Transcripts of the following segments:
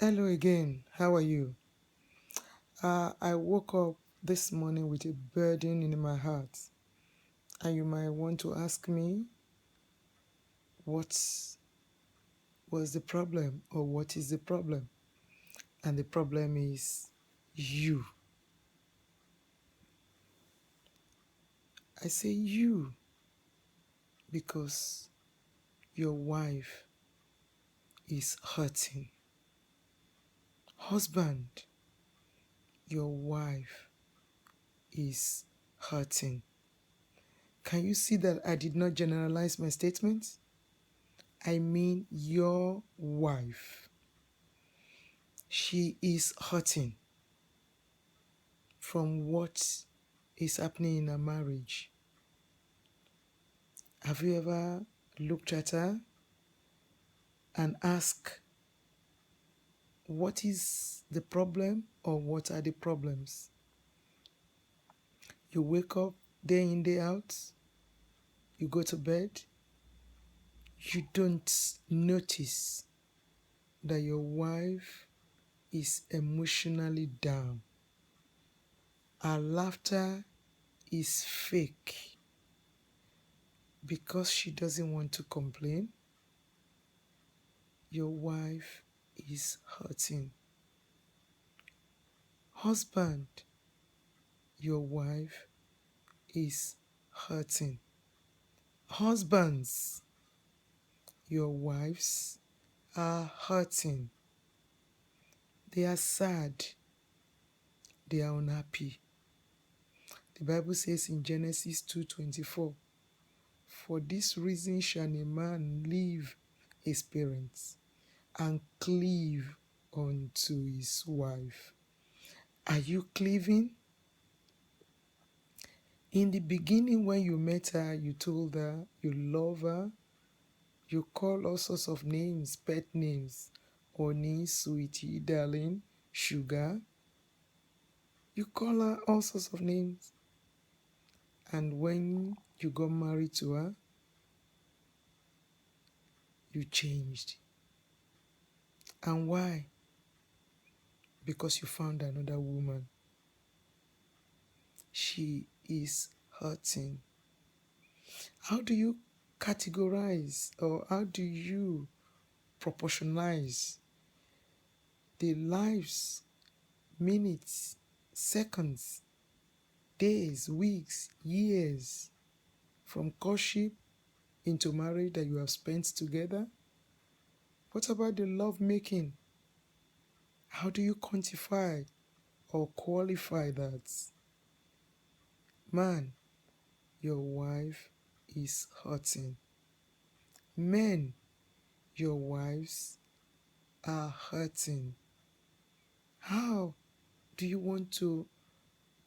Hello again. How are you? I woke up this morning with a burden in my heart, and you might want to ask me what was the problem or what is the problem? And the problem is you. I say you because your wife is hurting. Husband, your wife is hurting. Can you see that I did not generalize my statement? I mean your wife. She is hurting from what is happening in a marriage. Have you ever looked at her and asked, what is the problem or what are the problems? You wake up day in, day out, you go to bed, you don't notice that your wife is emotionally down. Her laughter is fake because she doesn't want to complain. Your wife is hurting. Husband, your wife is hurting. Husbands, your wives are hurting. They are sad. They are unhappy. The Bible says in Genesis 2:24, for this reason shall a man leave his parents and cleave unto his wife. Are you cleaving? In the beginning, when you met her, you told her you love her. You call all sorts of names, pet names. Honey, sweetie, darling, sugar. You call her all sorts of names. And when you got married to her, you changed. And why? Because you found another woman. She is hurting. How do you categorize or how do you proportionize the lives, minutes, seconds, days, weeks, years from courtship into marriage that you have spent together? What about the love making? How do you quantify or qualify that? Man, your wife is hurting. Men, your wives are hurting. How do you want to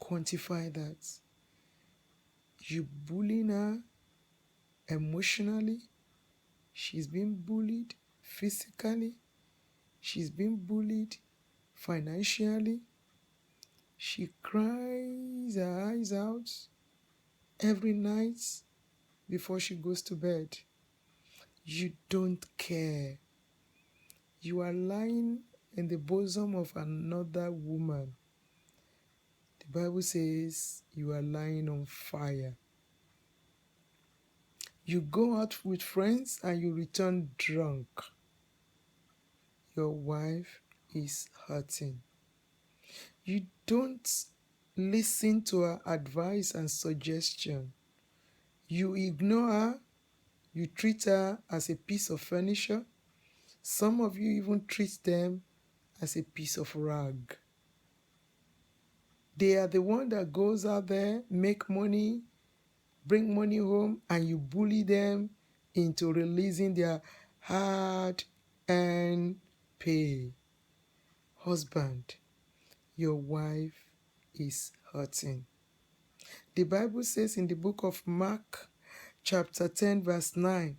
quantify that? You bullying her emotionally? She's being bullied physically? She's being bullied financially? She cries her eyes out every night before she goes to bed. You don't care. You are lying in the bosom of another woman. The Bible says you are lying on fire. You go out with friends and you return drunk. Your wife is hurting. You don't listen to her advice and suggestion. You ignore her. You treat her as a piece of furniture. Some of you even treat them as a piece of rag. They are the one that goes out there, make money, bring money home, and you bully them into releasing their hard-earned pay. Husband, your wife is hurting. The Bible says in the book of Mark, chapter 10, verse 9,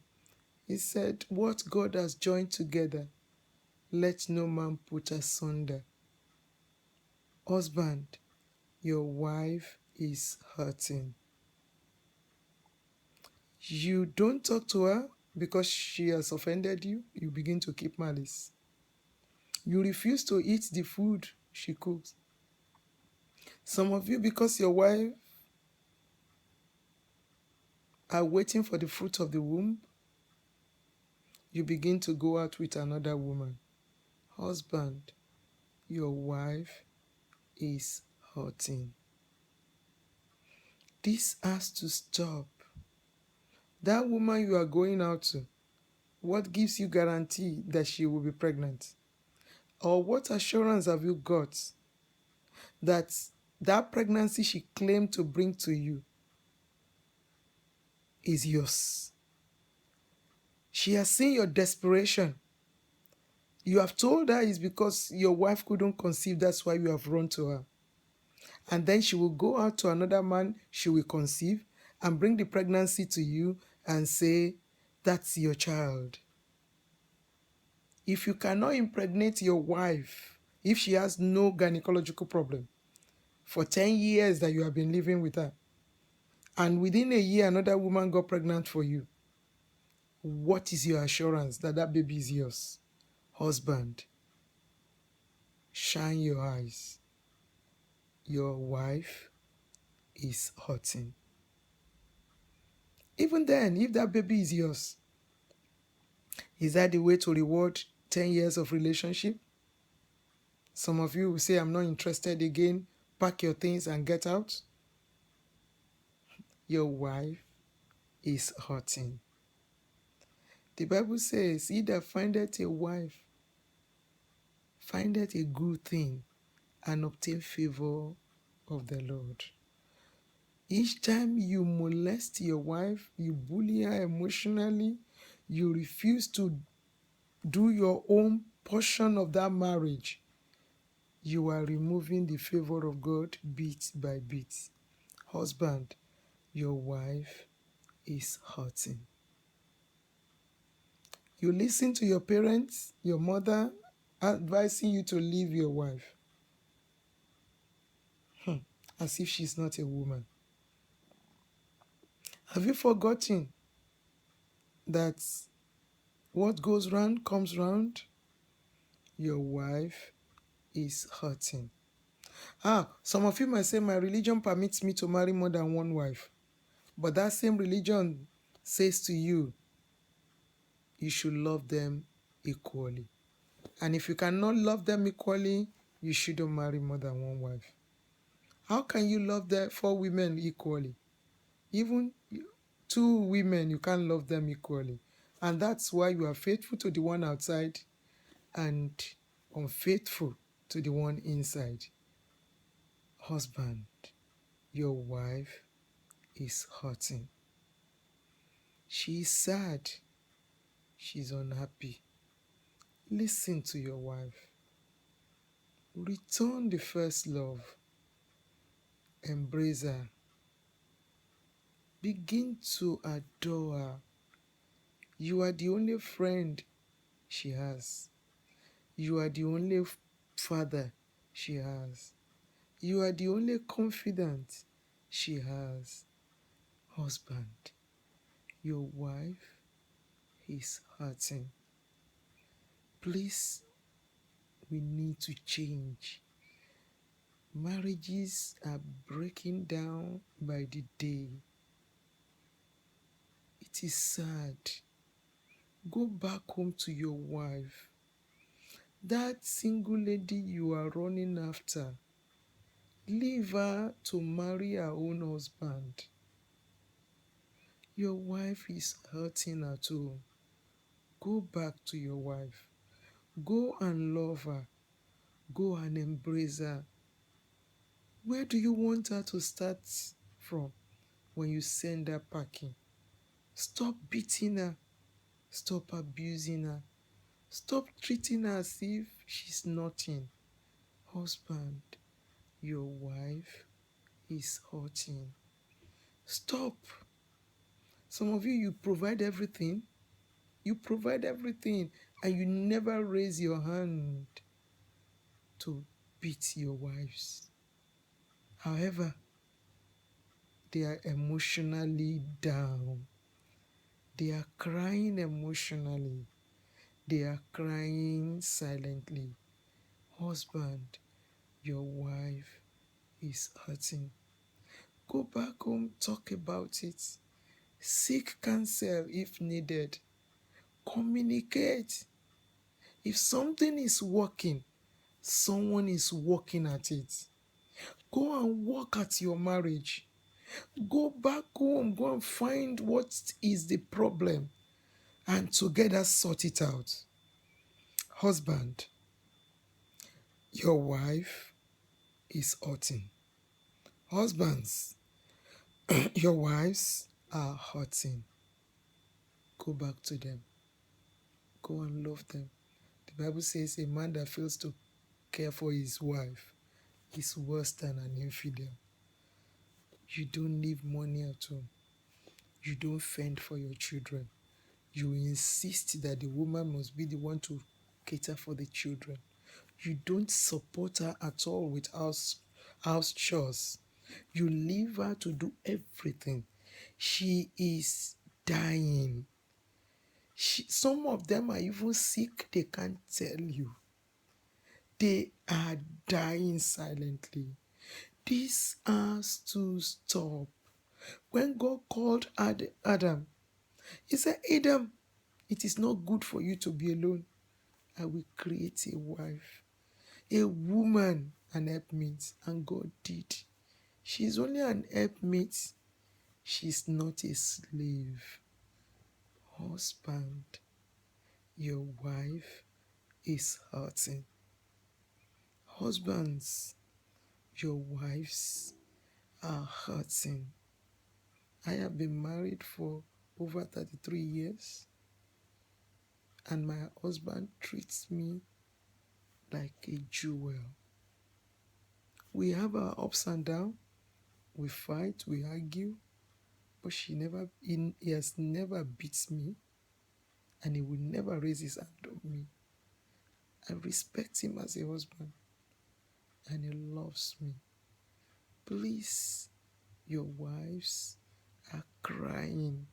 it said, what God has joined together, let no man put asunder. Husband, your wife is hurting. You don't talk to her because she has offended you. You begin to keep malice. You refuse to eat the food she cooks. Some of you, because your wife are waiting for the fruit of the womb, you begin to go out with another woman. Husband, your wife is hurting. This has to stop. That woman you are going out to, what gives you guarantee that she will be pregnant? Or what assurance have you got that that pregnancy she claimed to bring to you is yours? She has seen your desperation. You have told her it's because your wife couldn't conceive, that's why you have run to her. And then she will go out to another man, she will conceive and bring the pregnancy to you and say, that's your child. If you cannot impregnate your wife, if she has no gynecological problem, for 10 years that you have been living with her, and within a year another woman got pregnant for you, what is your assurance that that baby is yours? Husband, shine your eyes. Your wife is hurting. Even then, if that baby is yours, is that the way to reward 10 years of relationship? Some of you will say, I'm not interested again. Pack your things and get out. Your wife is hurting. The Bible says, he that findeth a wife findeth a good thing and obtain favor of the Lord. Each time you molest your wife, you bully her emotionally, you refuse to do your own portion of that marriage, you are removing the favor of God bit by bit. Husband, your wife is hurting. You listen to your parents, your mother advising you to leave your wife. As if she's not a woman. Have you forgotten that what goes round comes round? Your wife is hurting. Some of you might say, my religion permits me to marry more than one wife. But that same religion says to you, you should love them equally. And if you cannot love them equally, you shouldn't marry more than one wife. How can you love the 4 women equally? Even 2 women, you can't love them equally. And that's why you are faithful to the one outside and unfaithful to the one inside. Husband, your wife is hurting. She is sad. She's unhappy. Listen to your wife. Return the first love. Embrace her. Begin to adore her. You are the only friend she has. You are the only father she has. You are the only confidant she has. Husband, your wife is hurting. Please, we need to change. Marriages are breaking down by the day. It is sad. Go back home to your wife. That single lady you are running after, leave her to marry her own husband. Your wife is hurting at home. Go back to your wife. Go and love her. Go and embrace her. Where do you want her to start from when you send her packing? Stop beating her. Stop abusing her. Stop treating her as if she's nothing. Husband, your wife is hurting. Stop. Some of you provide everything. You provide everything and you never raise your hand to beat your wives. However, they are emotionally down. They are crying emotionally. They are crying silently. Husband, your wife is hurting. Go back home, talk about it. Seek counsel if needed. Communicate. If something is working, someone is working at it. Go and work at your marriage. Go back home, go and find what is the problem and together sort it out. Husband, your wife is hurting. Husbands, your wives are hurting. Go back to them. Go and love them. The Bible says a man that fails to care for his wife is worse than an infidel. You don't leave money at home. You don't fend for your children. You insist that the woman must be the one to cater for the children. You don't support her at all with house chores. You leave her to do everything. She is dying. Some of them are even sick, they can't tell you. They are dying silently. This has to stop. When God called Adam, he said, Adam, it is not good for you to be alone. I will create a wife, a woman, an helpmate. And God did. She's only an helpmate. She's not a slave. Husband, your wife is hurting. Husbands, your wives are hurting. I have been married for over 33 years, and my husband treats me like a jewel. We have our ups and downs. We fight, we argue, but he has never beat me, and he will never raise his hand on me. I respect him as a husband, and he loves me. Please, your wives are crying.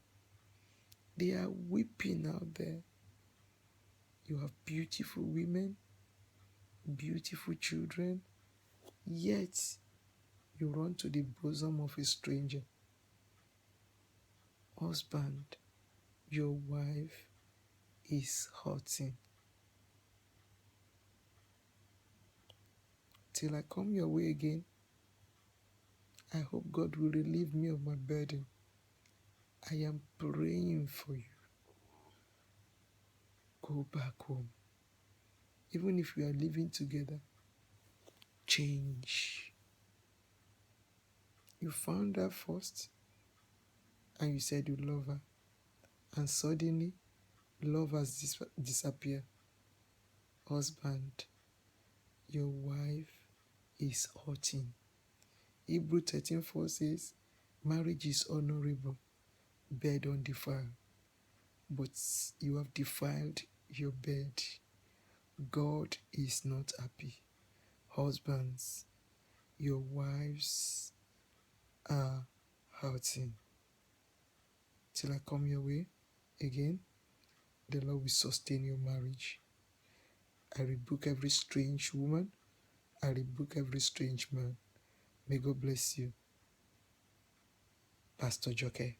They are weeping out there. You have beautiful women, beautiful children, yet you run to the bosom of a stranger. Husband, your wife is hurting. Till I come your way again, I hope God will relieve me of my burden. I am praying for you. Go back home. Even if we are living together, change. You found her first, and you said you love her, and suddenly love has disappeared. Husband, your wife is hurting. Hebrew 13:4 says, marriage is honorable, bed undefiled, but you have defiled your bed. God is not happy. Husbands, your wives are hurting. Till I come your way again, the Lord will sustain your marriage. I rebuke every strange woman. I rebuke every strange man. May God bless you. Pastor Joke.